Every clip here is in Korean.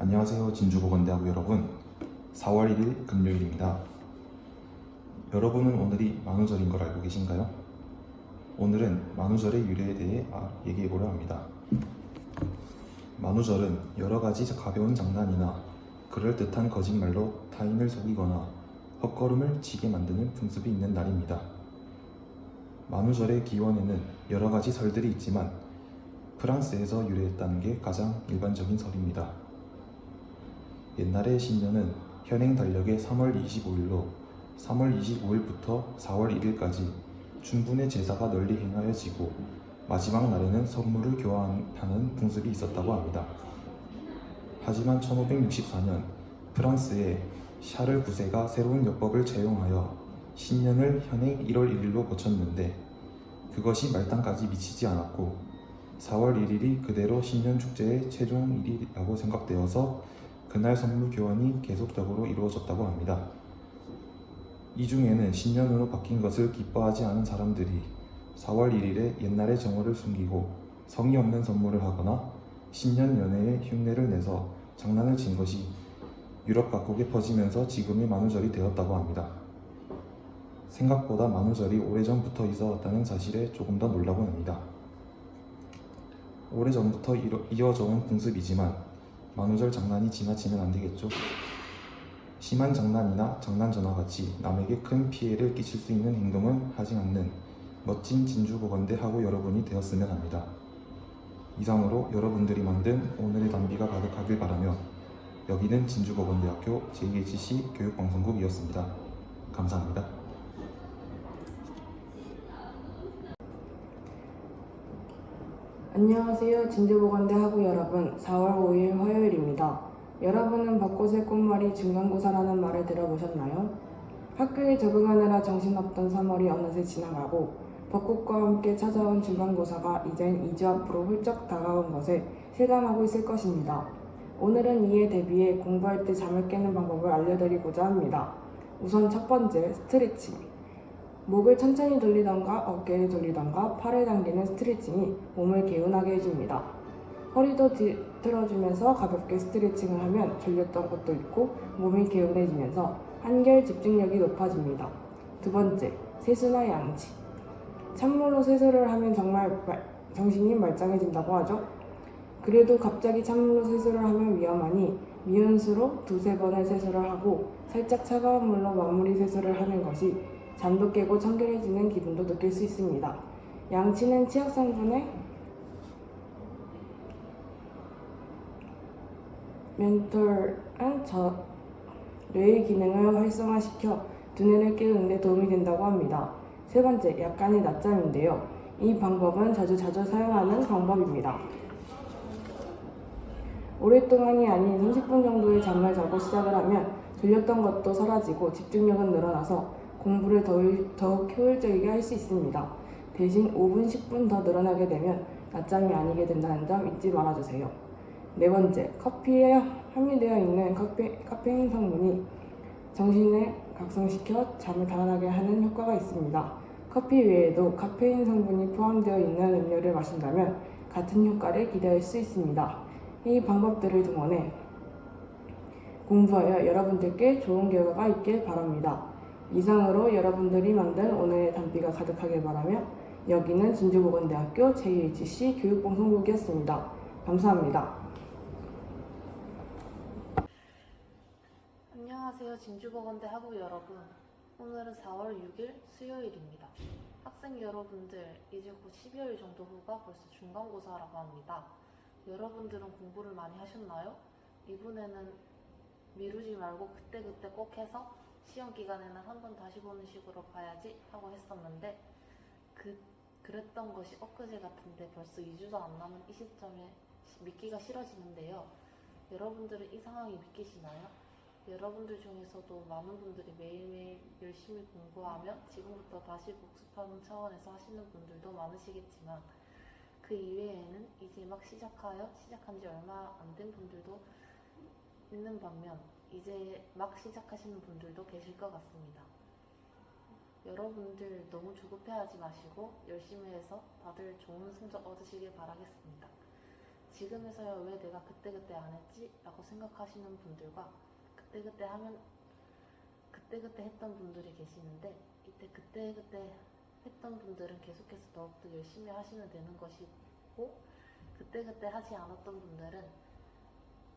안녕하세요. 진주보건대학교 여러분. 4월 1일 금요일입니다. 여러분은 오늘이 만우절인 걸 알고 계신가요? 오늘은 만우절의 유래에 대해 얘기해보려 합니다. 만우절은 여러 가지 가벼운 장난이나 그럴듯한 거짓말로 타인을 속이거나 헛걸음을 치게 만드는 풍습이 있는 날입니다. 만우절의 기원에는 여러 가지 설들이 있지만 프랑스에서 유래했다는 게 가장 일반적인 설입니다. 옛날의 신년은 현행 달력의 3월 25일로 3월 25일부터 4월 1일까지 춘분의 제사가 널리 행하여지고 마지막 날에는 선물을 교환하는 풍습이 있었다고 합니다. 하지만 1564년 프랑스의 샤를 9세가 새로운 역법을 채용하여 신년을 현행 1월 1일로 고쳤는데 그것이 말단까지 미치지 않았고 4월 1일이 그대로 신년 축제의 최종 일이라고 생각되어서 그날 선물 교환이 계속적으로 이루어졌다고 합니다. 이 중에는 신년으로 바뀐 것을 기뻐하지 않은 사람들이 4월 1일에 옛날의 정오를 숨기고 성의 없는 선물을 하거나 신년 연회에 흉내를 내서 장난을 친 것이 유럽 각국에 퍼지면서 지금의 만우절이 되었다고 합니다. 생각보다 만우절이 오래전부터 있어왔다는 사실에 조금 더 놀라곤 합니다. 오래전부터 이어져 온 풍습이지만 만우절 장난이 지나치면 안 되겠죠? 심한 장난이나 장난 전화같이 남에게 큰 피해를 끼칠 수 있는 행동은 하지 않는 멋진 진주보건대 학우 여러분이 되었으면 합니다. 이상으로 여러분들이 만든 오늘의 단비가 가득하길 바라며 여기는 진주보건대학교 JHC 교육방송국이었습니다. 감사합니다. 안녕하세요. 진주보건대 학우 여러분. 4월 5일 화요일입니다. 여러분은 벚꽃의 꽃말이 중간고사라는 말을 들어보셨나요? 학교에 적응하느라 정신없던 3월이 어느새 지나가고 벚꽃과 함께 찾아온 중간고사가 이젠 2주 앞으로 훌쩍 다가온 것에 실감하고 있을 것입니다. 오늘은 이에 대비해 공부할 때 잠을 깨는 방법을 알려드리고자 합니다. 우선 첫 번째, 스트레칭. 목을 천천히 돌리던가 어깨를 돌리던가 팔을 당기는 스트레칭이 몸을 개운하게 해줍니다. 허리도 뒤틀어주면서 가볍게 스트레칭을 하면 졸렸던 것도 있고 몸이 개운해지면서 한결 집중력이 높아집니다. 두 번째, 세수나 양치. 찬물로 세수를 하면 정말 정신이 말짱해진다고 하죠. 그래도 갑자기 찬물로 세수를 하면 위험하니 미운 수로 두세 번을 세수를 하고 살짝 차가운 물로 마무리 세수를 하는 것이 잠도 깨고 청결해지는 기분도 느낄 수 있습니다. 양치는 치약성분의 멘톨은 뇌의 기능을 활성화시켜 두뇌를 깨우는 데 도움이 된다고 합니다. 세 번째, 약간의 낮잠인데요. 이 방법은 자주 사용하는 방법입니다. 오랫동안이 아닌 30분 정도의 잠을 자고 시작을 하면 졸렸던 것도 사라지고 집중력은 늘어나서 공부를 더욱 효율적이게 할 수 있습니다. 대신 5분, 10분 더 늘어나게 되면 낮잠이 아니게 된다는 점 잊지 말아주세요. 네 번째, 커피에 함유되어 있는 카페인 성분이 정신을 각성시켜 잠을 달아나게 하는 효과가 있습니다. 커피 외에도 카페인 성분이 포함되어 있는 음료를 마신다면 같은 효과를 기대할 수 있습니다. 이 방법들을 동원해 공부하여 여러분들께 좋은 결과가 있길 바랍니다. 이상으로 여러분들이 만든 오늘의 단비가 가득하길 바라며 여기는 진주보건대학교 JHC 교육방송국이었습니다. 감사합니다. 안녕하세요. 진주보건대 학우 여러분. 오늘은 4월 6일 수요일입니다. 학생 여러분들, 이제 곧 12월 정도 후가 벌써 중간고사라고 합니다. 여러분들은 공부를 많이 하셨나요? 이번에는 미루지 말고 그때그때 꼭 해서 시험 기간에는 한 번 다시 보는 식으로 봐야지 하고 했었는데 그랬던 것이 엊그제 같은데 벌써 2주도 안 남은 이 시점에 믿기가 싫어지는데요. 여러분들은 이 상황이 믿기시나요? 여러분들 중에서도 많은 분들이 매일매일 열심히 공부하며 지금부터 다시 복습하는 차원에서 하시는 분들도 많으시겠지만 그 이외에는 이제 막 시작한 지 얼마 안 된 분들도 있는 반면 이제 막 시작하시는 분들도 계실 것 같습니다. 여러분들 너무 조급해하지 마시고 열심히 해서 다들 좋은 성적 얻으시길 바라겠습니다. 지금에서야 왜 내가 그때그때 안 했지? 라고 생각하시는 분들과 그때그때 했던 분들이 계시는데, 이때 그때그때 했던 분들은 계속해서 더욱더 열심히 하시면 되는 것이고, 그때그때 하지 않았던 분들은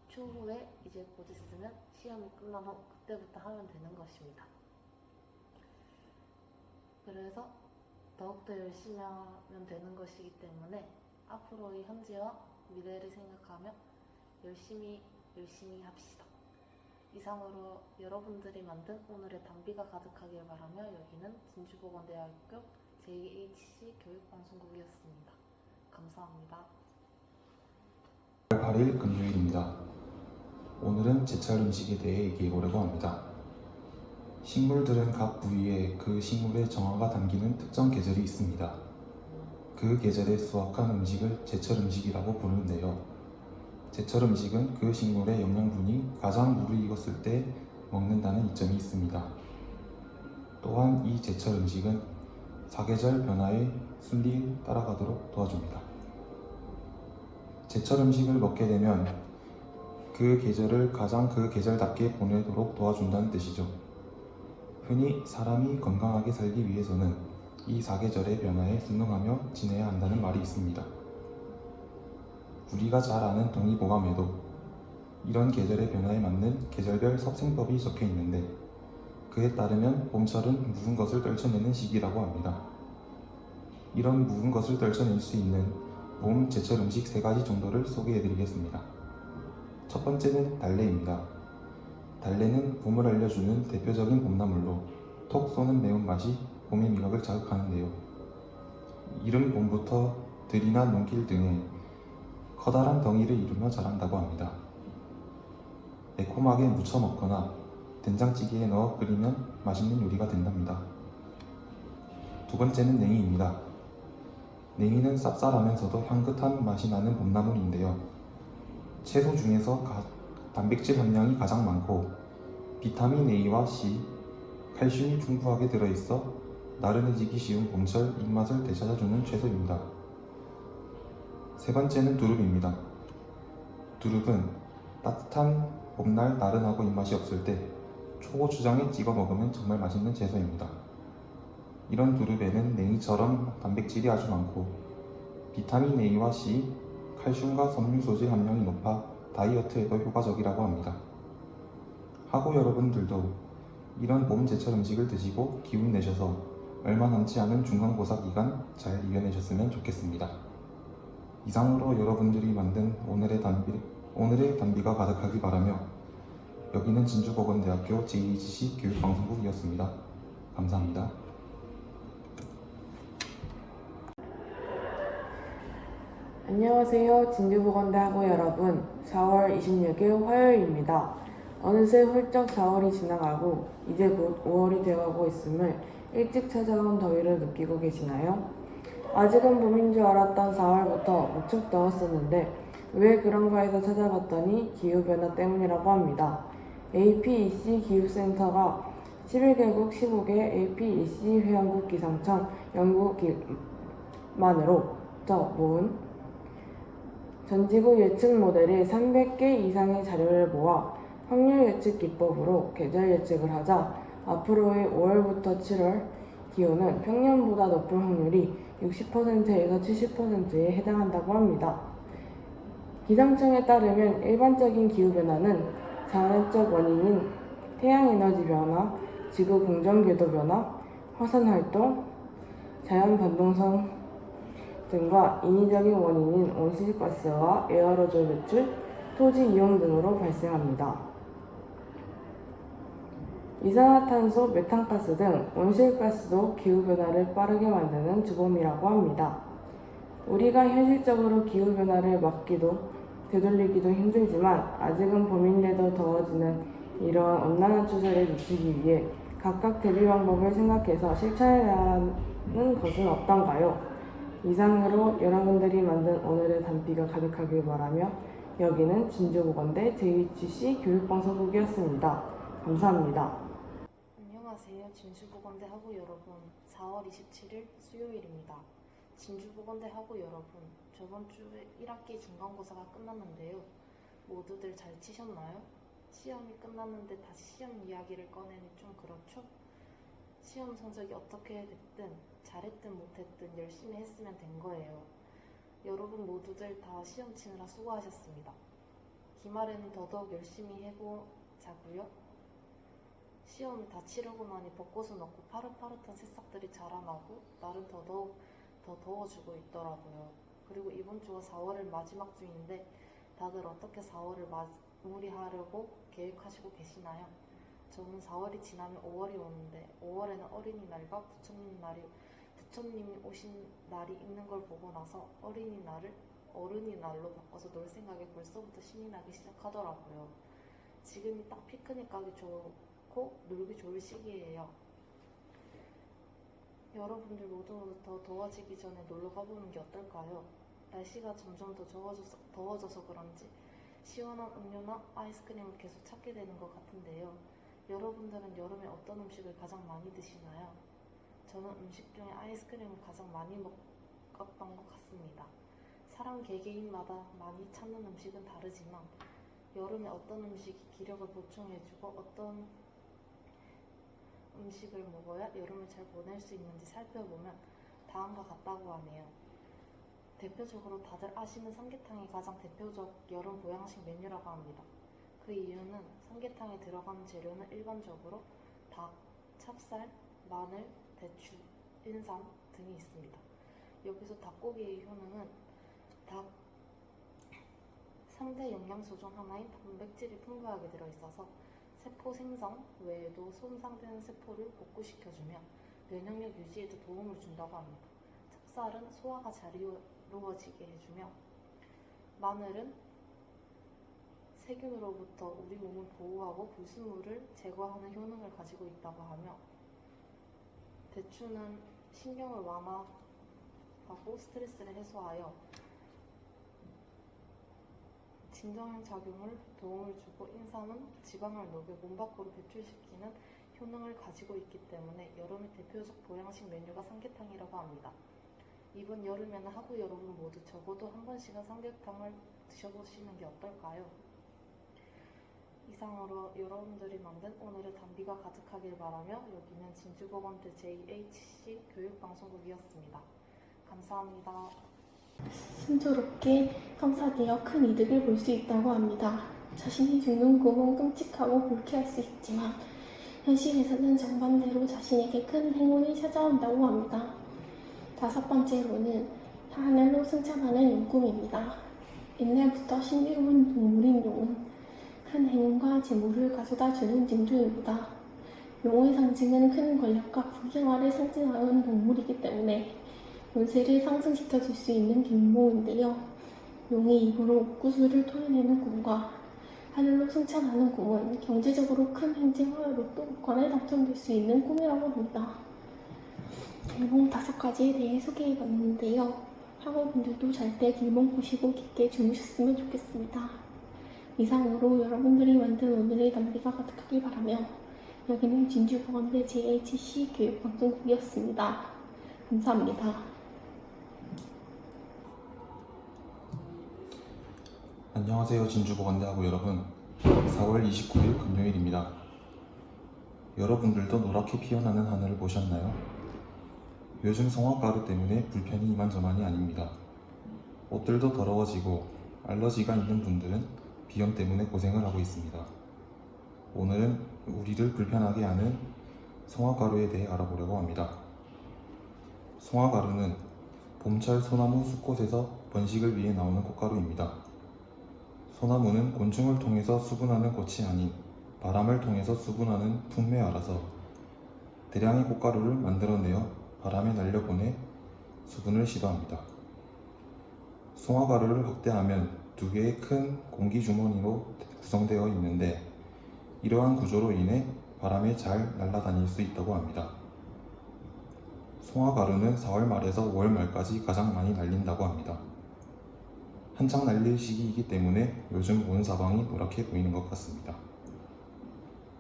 추후에 이제 곧 있으면 시험이 끝난 후 그때부터 하면 되는 것입니다. 그래서 더욱더 열심히 하면 되는 것이기 때문에 앞으로의 현재와 미래를 생각하며 열심히 합시다. 이상으로 여러분들이 만든 오늘의 단비가 가득하길 바라며, 여기는 진주보건대학교 JHC 교육방송국이었습니다. 감사합니다. 8일 금요일입니다. 오늘은 제철 음식에 대해 얘기해보려고 합니다. 식물들은 각 부위에 그 식물의 정화가 담기는 특정 계절이 있습니다. 그 계절에 수확한 음식을 제철 음식이라고 부르는데요. 제철 음식은 그 식물의 영양분이 가장 무르익었을 때 먹는다는 이점이 있습니다. 또한 이 제철 음식은 사계절 변화에 순리 따라가도록 도와줍니다. 제철 음식을 먹게 되면 그 계절을 가장 그 계절답게 보내도록 도와준다는 뜻이죠. 흔히 사람이 건강하게 살기 위해서는 이 사계절의 변화에 순응하며 지내야 한다는 말이 있습니다. 우리가 잘 아는 동의보감에도 이런 계절의 변화에 맞는 계절별 섭생법이 적혀 있는데, 그에 따르면 봄철은 묵은 것을 떨쳐내는 시기라고 합니다. 이런 묵은 것을 떨쳐낼 수 있는 봄 제철 음식 3가지 정도를 소개해드리겠습니다. 첫 번째는 달래입니다. 달래는 봄을 알려주는 대표적인 봄나물로 톡 쏘는 매운맛이 봄의 미각을 자극하는데요. 이른 봄부터 들이나 논길 등에 커다란 덩이를 이루며 자란다고 합니다. 매콤하게 무쳐 먹거나 된장찌개에 넣어 끓이면 맛있는 요리가 된답니다. 두 번째는 냉이입니다. 냉이는 쌉쌀하면서도 향긋한 맛이 나는 봄나물인데요. 채소 중에서 단백질 함량이 가장 많고 비타민 A와 C, 칼슘이 풍부하게 들어있어 나른해지기 쉬운 봄철 입맛을 되찾아주는 채소입니다. 세 번째는 두릅입니다. 두릅은 따뜻한 봄날 나른하고 입맛이 없을 때 초고추장에 찍어 먹으면 정말 맛있는 채소입니다. 이런 두릅에는 냉이처럼 단백질이 아주 많고 비타민 A와 C, 칼슘과 섬유소재 함량이 높아 다이어트에도 효과적이라고 합니다. 하고 여러분들도 이런 봄 제철 음식을 드시고 기운 내셔서 얼마 남지 않은 중간고사 기간 잘 이겨내셨으면 좋겠습니다. 이상으로 여러분들이 만든 오늘의 단비가 가득하길 바라며, 여기는 진주보건대학교 JHC 교육방송국이었습니다. 감사합니다. 안녕하세요. 진주보건대학우 여러분. 4월 26일 화요일입니다. 어느새 훌쩍 4월이 지나가고 이제 곧 5월이 되어가고 있음을 일찍 찾아온 더위를 느끼고 계시나요? 아직은 봄인 줄 알았던 4월부터 무척 더웠었는데 왜 그런가 해서 찾아봤더니 기후변화 때문이라고 합니다. APEC 기후센터가 11개국 15개 APEC 회원국 기상청 연구기만으로부터 모은 전지구 예측 모델의 300개 이상의 자료를 모아 확률 예측 기법으로 계절 예측을 하자 앞으로의 5월부터 7월 기온은 평년보다 높을 확률이 60%에서 70%에 해당한다고 합니다. 기상청에 따르면 일반적인 기후변화는 자연적 원인인 태양에너지 변화, 지구 공전궤도 변화, 화산활동, 자연반동성 등과 인위적인 원인인 온실가스와 에어로졸 배출, 토지 이용 등으로 발생합니다. 이산화탄소, 메탄가스 등 온실가스도 기후변화를 빠르게 만드는 주범이라고 합니다. 우리가 현실적으로 기후변화를 막기도 되돌리기도 힘들지만 아직은 봄인데도 더워지는 이러한 온난화 추세를 늦추기 위해 각각 대비 방법을 생각해서 실천해야 하는 것은 어떤가요? 이상으로 여러분들이 만든 오늘의 단비가 가득하길 바라며, 여기는 진주보건대 JHC 교육방송국이었습니다. 감사합니다. 안녕하세요. 진주보건대 학우 여러분. 4월 27일 수요일입니다. 진주보건대 학우 여러분, 저번 주에 1학기 중간고사가 끝났는데요. 모두들 잘 치셨나요? 시험이 끝났는데 다시 시험 이야기를 꺼내니 좀 그렇죠? 시험 성적이 어떻게 됐든 잘했든 못했든 열심히 했으면 된 거예요. 여러분 모두들 다 시험 치느라 수고하셨습니다. 기말에는 더더욱 열심히 해보자고요. 시험 다 치르고 나니 벚꽃은 없고 파릇파릇한 새싹들이 자라나고 날은 더더욱 더 더워지고 있더라고요. 그리고 이번 주가 4월의 마지막 주인데 다들 어떻게 4월을 마무리하려고 계획하시고 계시나요? 저는 4월이 지나면 5월이 오는데 5월에는 어린이날과 부처님이 오신 날이 있는 걸 보고 나서 어린이날을 어른이날로 바꿔서 놀 생각에 벌써부터 신이 나기 시작하더라고요. 지금이 딱 피크닉 가기 좋고 놀기 좋을 시기예요. 여러분들 모두 더 더워지기 전에 놀러 가보는 게 어떨까요? 날씨가 점점 더 더워져서 그런지 시원한 음료나 아이스크림을 계속 찾게 되는 것 같은데요. 여러분들은 여름에 어떤 음식을 가장 많이 드시나요? 저는 음식 중에 아이스크림을 가장 많이 먹었던 것 같습니다. 사람 개개인마다 많이 찾는 음식은 다르지만 여름에 어떤 음식이 기력을 보충해주고 어떤 음식을 먹어야 여름을 잘 보낼 수 있는지 살펴보면 다음과 같다고 하네요. 대표적으로 다들 아시는 삼계탕이 가장 대표적 여름 보양식 메뉴라고 합니다. 그 이유는 삼계탕에 들어가는 재료는 일반적으로 닭, 찹쌀, 마늘, 대추, 인삼 등이 있습니다. 여기서 닭고기의 효능은 닭 3대 영양소 중 하나인 단백질이 풍부하게 들어있어서 세포 생성 외에도 손상되는 세포를 복구시켜주며 면역력 유지에도 도움을 준다고 합니다. 찹쌀은 소화가 잘 이루어지게 해주며 마늘은 세균으로부터 우리 몸을 보호하고 불순물을 제거하는 효능을 가지고 있다고 하며 대추는 신경을 완화하고 스트레스를 해소하여 진정한 작용을 도움을 주고 인삼은 지방을 녹여 몸 밖으로 배출시키는 효능을 가지고 있기 때문에 여름의 대표적 보양식 메뉴가 삼계탕이라고 합니다. 이번 여름에는 학우 여러분 모두 적어도 한 번씩은 삼계탕을 드셔보시는 게 어떨까요? 이상으로 여러분들이 만든 오늘의 단비가 가득하길 바라며 여기는 진주보건대 JHC 교육방송국이었습니다. 감사합니다. 순조롭게 성사되어 큰 이득을 볼 수 있다고 합니다. 자신이 죽는 꿈은 끔찍하고 불쾌할 수 있지만 현실에서는 정반대로 자신에게 큰 행운이 찾아온다고 합니다. 5번째로는 하늘로 승천하는 용꿈입니다. 옛날부터 신비로운 동물인 용은 큰 행운과 재물을 가져다주는 징조입니다. 용의 상징은 큰 권력과 부귀영화를 상징하는 동물이기 때문에 운세를 상승시켜줄 수 있는 길몽인데요. 용이 입으로 옥구슬을 토해내는 꿈과 하늘로 승천하는 꿈은 경제적으로 큰 횡재와 로또권에 당첨될 수 있는 꿈이라고 합니다. 길몽 5가지에 대해 소개해봤는데요. 학우분들도 잘 때 길몽 보시고 깊게 주무셨으면 좋겠습니다. 이상으로 여러분들이 만든 오늘의 단비가 가득하길 바라며 여기는 진주보건대 JHC 교육방송국이었습니다. 감사합니다. 안녕하세요. 진주보건대 학우 여러분. 4월 29일 금요일입니다. 여러분들도 노랗게 피어나는 하늘을 보셨나요? 요즘 성화가루 때문에 불편이 이만저만이 아닙니다. 옷들도 더러워지고 알러지가 있는 분들은 비염 때문에 고생을 하고 있습니다. 오늘은 우리를 불편하게 하는 송화가루에 대해 알아보려고 합니다. 송화가루는 봄철 소나무 숲곳에서 번식을 위해 나오는 꽃가루입니다. 소나무는 곤충을 통해서 수분하는 꽃이 아닌 바람을 통해서 수분하는 풍매화라서 대량의 꽃가루를 만들어내어 바람에 날려보내 수분을 시도합니다. 송화가루를 확대하면 2개의 큰 공기주머니로 구성되어 있는데 이러한 구조로 인해 바람에 잘 날아다닐 수 있다고 합니다. 송화가루는 4월 말에서 5월 말까지 가장 많이 날린다고 합니다. 한창 날릴 시기이기 때문에 요즘 온 사방이 노랗게 보이는 것 같습니다.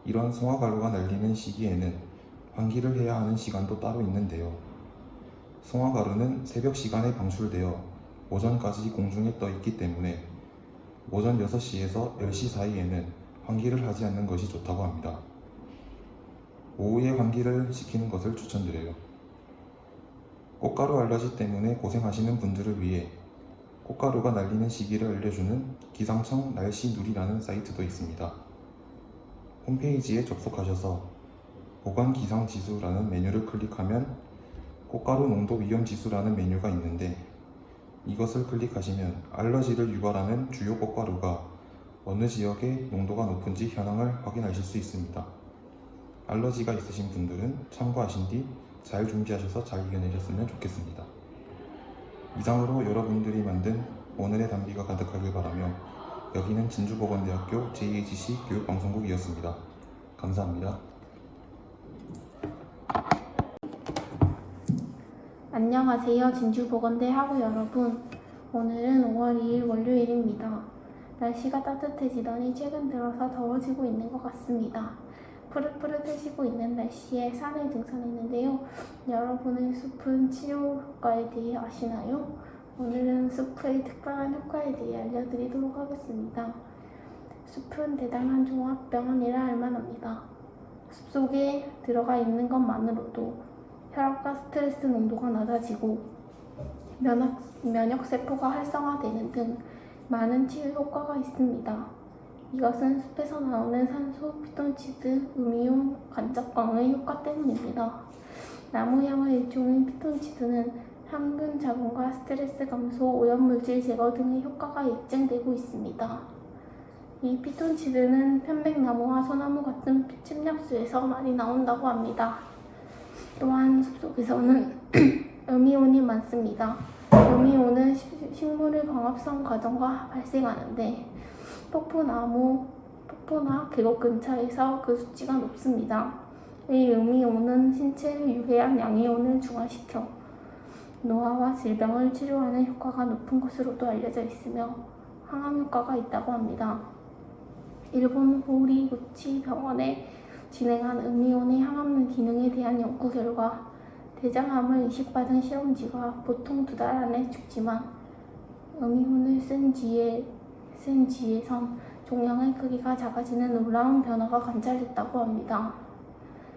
이런 송화가루가 날리는 시기에는 환기를 해야 하는 시간도 따로 있는데요. 송화가루는 새벽 시간에 방출되어 오전까지 공중에 떠 있기 때문에 오전 6시에서 10시 사이에는 환기를 하지 않는 것이 좋다고 합니다. 오후에 환기를 시키는 것을 추천드려요. 꽃가루 알러지 때문에 고생하시는 분들을 위해 꽃가루가 날리는 시기를 알려주는 기상청 날씨누리라는 사이트도 있습니다. 홈페이지에 접속하셔서 보관기상지수라는 메뉴를 클릭하면 꽃가루 농도 위험지수라는 메뉴가 있는데 이것을 클릭하시면 알러지를 유발하는 주요 꽃가루가 어느 지역의 농도가 높은지 현황을 확인하실 수 있습니다. 알러지가 있으신 분들은 참고하신 뒤 잘 준비하셔서 잘 이겨내셨으면 좋겠습니다. 이상으로 여러분들이 만든 오늘의 단비가 가득하길 바라며 여기는 진주보건대학교 JHC 교육방송국이었습니다. 감사합니다. 안녕하세요. 진주보건대 학우 여러분. 오늘은 5월 2일 월요일입니다. 날씨가 따뜻해지더니 최근 들어서 더워지고 있는 것 같습니다. 푸릇푸릇해지고 있는 날씨에 산에 등산했는데요. 여러분은 숲은 치료 효과에 대해 아시나요? 오늘은 숲의 특별한 효과에 대해 알려드리도록 하겠습니다. 숲은 대단한 종합병원이라 할 만합니다. 숲속에 들어가 있는 것만으로도 혈압과 스트레스 농도가 낮아지고 면역세포가 활성화되는 등 많은 치유 효과가 있습니다. 이것은 숲에서 나오는 산소, 피톤치드, 음이온, 간접광의 효과 때문입니다. 나무향의 일종인 피톤치드는 항균 자궁과 스트레스 감소, 오염물질 제거 등의 효과가 입증되고 있습니다. 이 피톤치드는 편백나무와 소나무 같은 침략수에서 많이 나온다고 합니다. 또한 숲속에서는 음이온이 많습니다. 음이온은 식물의 광합성 과정과 발생하는데 폭포나 계곡 근처에서 그 수치가 높습니다. 이 음이온은 신체를 유해한 양이온을 중화시켜 노화와 질병을 치료하는 효과가 높은 것으로도 알려져 있으며 항암 효과가 있다고 합니다. 일본 호리구치 병원에 진행한 음이온의 항암 기능에 대한 연구 결과 대장암을 이식받은 실험쥐가 보통 2달 안에 죽지만 음이온을 쓴 쥐에선 종양의 크기가 작아지는 놀라운 변화가 관찰됐다고 합니다.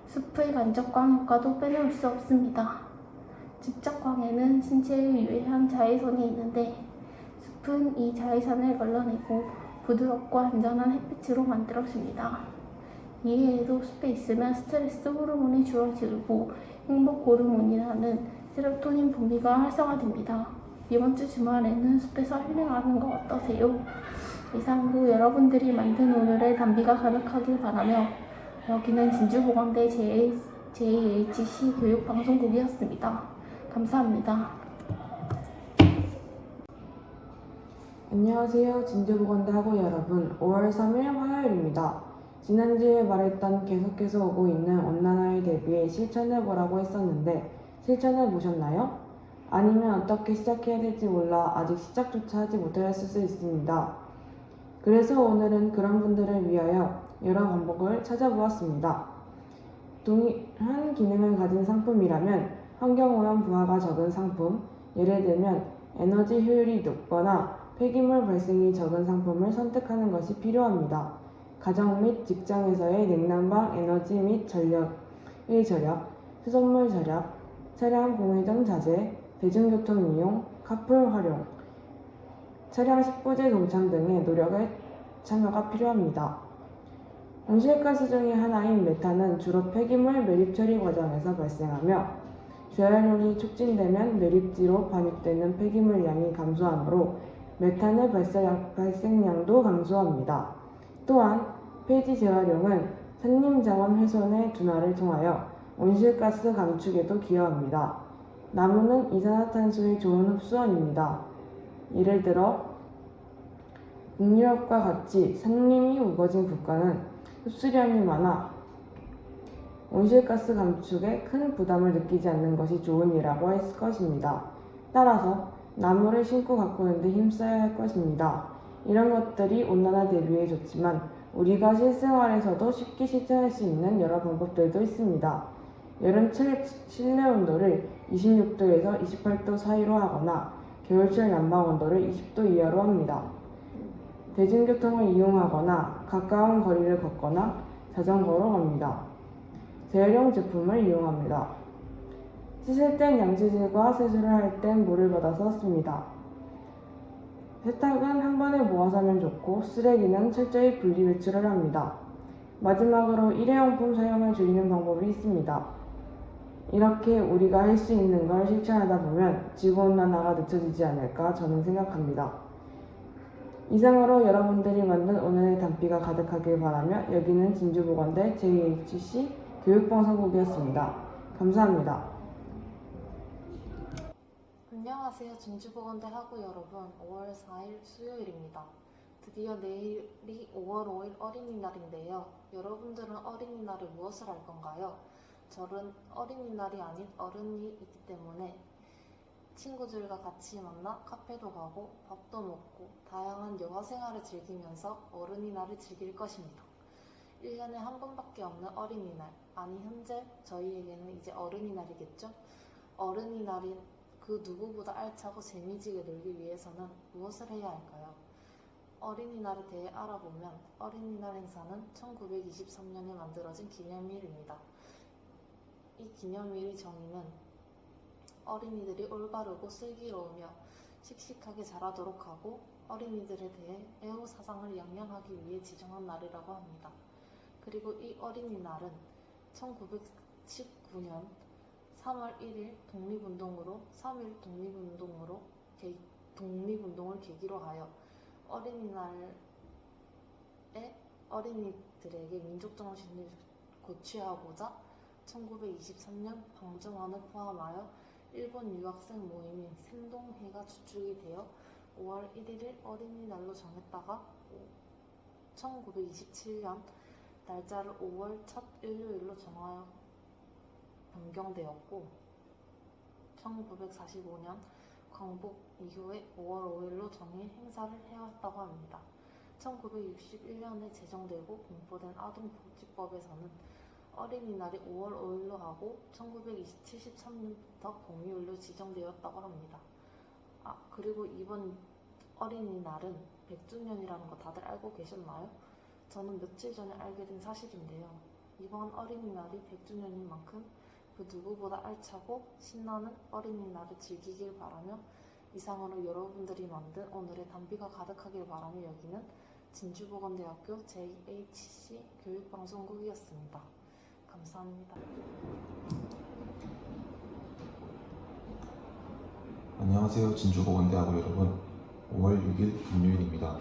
숲의 간접광 효과도 빼놓을 수 없습니다. 직접광에는 신체에 유해한 자외선이 있는데 숲은 이 자외선을 걸러내고 부드럽고 안전한 햇빛으로 만들어줍니다. 이외에도 숲에 있으면 스트레스 호르몬이 줄어들고 행복 호르몬이라는 세로토닌 분비가 활성화됩니다. 이번 주 주말에는 숲에서 힐링하는 거 어떠세요? 이상으로 여러분들이 만든 오늘의 단비가 가득하길 바라며 여기는 진주보건대 JHC 교육방송국이었습니다. 감사합니다. 안녕하세요. 진주보건대 학우 여러분. 5월 3일 화요일입니다. 지난주에 말했던 계속해서 오고 있는 온난화에 대비해 실천해보라고 했었는데 실천해보셨나요? 아니면 어떻게 시작해야 될지 몰라 아직 시작조차 하지 못하셨을 수 있습니다. 그래서 오늘은 그런 분들을 위하여 여러 방법을 찾아보았습니다. 동일한 기능을 가진 상품이라면 환경오염 부하가 적은 상품, 예를 들면 에너지 효율이 높거나 폐기물 발생이 적은 상품을 선택하는 것이 필요합니다. 가정 및 직장에서의 냉난방 에너지 및 전력의 절약, 수돗물 절약, 차량 공회전 자제, 대중교통 이용, 카풀 활용, 차량 식부제 동참 등의 노력에 참여가 필요합니다. 온실가스 중의 하나인 메탄은 주로 폐기물 매립 처리 과정에서 발생하며 재활용이 촉진되면 매립지로 반입되는 폐기물 양이 감소하므로 메탄의 발생량도 감소합니다. 또한 폐지 재활용은 산림자원 훼손의 둔화를 통하여 온실가스 감축에도 기여합니다. 나무는 이산화탄소의 좋은 흡수원입니다. 예를 들어 북유럽과 같이 산림이 우거진 국가는 흡수량이 많아 온실가스 감축에 큰 부담을 느끼지 않는 것이 좋은 일이라고 할 것입니다. 따라서 나무를 심고 가꾸는 데 힘써야 할 것입니다. 이런 것들이 온난화 대비에 좋지만 우리가 실생활에서도 쉽게 실천할 수 있는 여러 방법들도 있습니다. 여름철 실내 온도를 26도에서 28도 사이로 하거나 겨울철 난방 온도를 20도 이하로 합니다. 대중교통을 이용하거나 가까운 거리를 걷거나 자전거로 갑니다. 재활용 제품을 이용합니다. 씻을 땐 양치질과 세수를 할 땐 물을 받아서 씁니다. 세탁은 한 번에 모아서 하면 좋고 쓰레기는 철저히 분리 배출을 합니다. 마지막으로 일회용품 사용을 줄이는 방법이 있습니다. 이렇게 우리가 할 수 있는 걸 실천하다 보면 지구온난화가 늦춰지지 않을까 저는 생각합니다. 이상으로 여러분들이 만든 오늘의 단비가 가득하길 바라며 여기는 진주보건대 JHC 교육방송국이었습니다. 감사합니다. 안녕하세요. 진주보건대 학우 여러분. 5월 4일 수요일입니다. 드디어 내일이 5월 5일 어린이날인데요. 여러분들은 어린이날에 무엇을 할 건가요? 저는 어린이날이 아닌 어른이 있기 때문에 친구들과 같이 만나 카페도 가고 밥도 먹고 다양한 여가 생활을 즐기면서 어른이날을 즐길 것입니다. 1년에 한 번밖에 없는 어린이날, 아니 현재 저희에게는 이제 어른이날이겠죠? 어른이날인 그 누구보다 알차고 재미지게 놀기 위해서는 무엇을 해야 할까요? 어린이날에 대해 알아보면 어린이날 행사는 1923년에 만들어진 기념일입니다. 이 기념일의 정의는 어린이들이 올바르고 슬기로우며 씩씩하게 자라도록 하고 어린이들에 대해 애호사상을 양양하기 위해 지정한 날이라고 합니다. 그리고 이 어린이날은 1919년 3월 1일 독립운동을 계기로 하여 어린이날에 어린이들에게 민족정신을 고취하고자 1923년 방정환을 포함하여 일본 유학생 모임인 생동회가 주축이 되어 5월 1일을 어린이날로 정했다가 1927년 날짜를 5월 첫 일요일로 정하여 변경되었고 1945년 광복 이후에 5월 5일로 정해 행사를 해왔다고 합니다. 1961년에 제정되고 공포된 아동복지법에서는 어린이날이 5월 5일로 하고 1973년부터 공휴일로 지정되었다고 합니다. 그리고 이번 어린이날은 100주년이라는 거 다들 알고 계셨나요? 저는 며칠 전에 알게 된 사실인데요. 이번 어린이날이 100주년인 만큼 그 누구보다 알차고 신나는 어린이날을 즐기길 바라며 이상으로 여러분들이 만든 오늘의 단비가 가득하길 바라며 여기는 진주보건대학교 JHC 교육방송국이었습니다. 감사합니다. 안녕하세요. 진주보건대학우 여러분. 5월 6일 금요일입니다.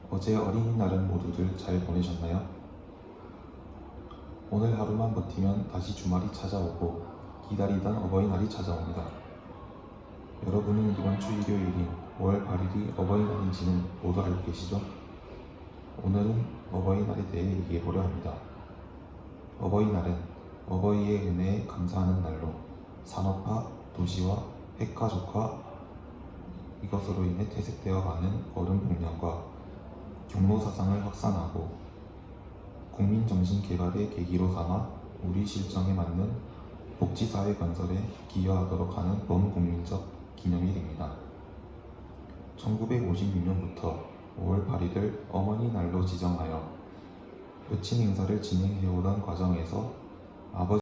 어제 어린이날은 모두들 잘 보내셨나요? 오늘 하루만 버티면 다시 주말이 찾아오고 기다리던 어버이날이 찾아옵니다. 여러분은 이번 주 일요일인 5월 8일이 어버이날인지는 모두 알고 계시죠? 오늘은 어버이날에 대해 얘기해보려 합니다. 어버이날은 어버이의 은혜에 감사하는 날로 산업화, 도시화, 핵가족화 이것으로 인해 퇴색되어가는 어른 복면과 경로사상을 확산하고 국민정신 개발의 계기로 삼아 우리 실정에 맞는 복지사회 건설에 기여하도록 하는 범국민적 기념일입니다. 1956년부터 5월 8일을 어머니날로 지정하여 여친 행사를 진행해오던 과정에서 아버지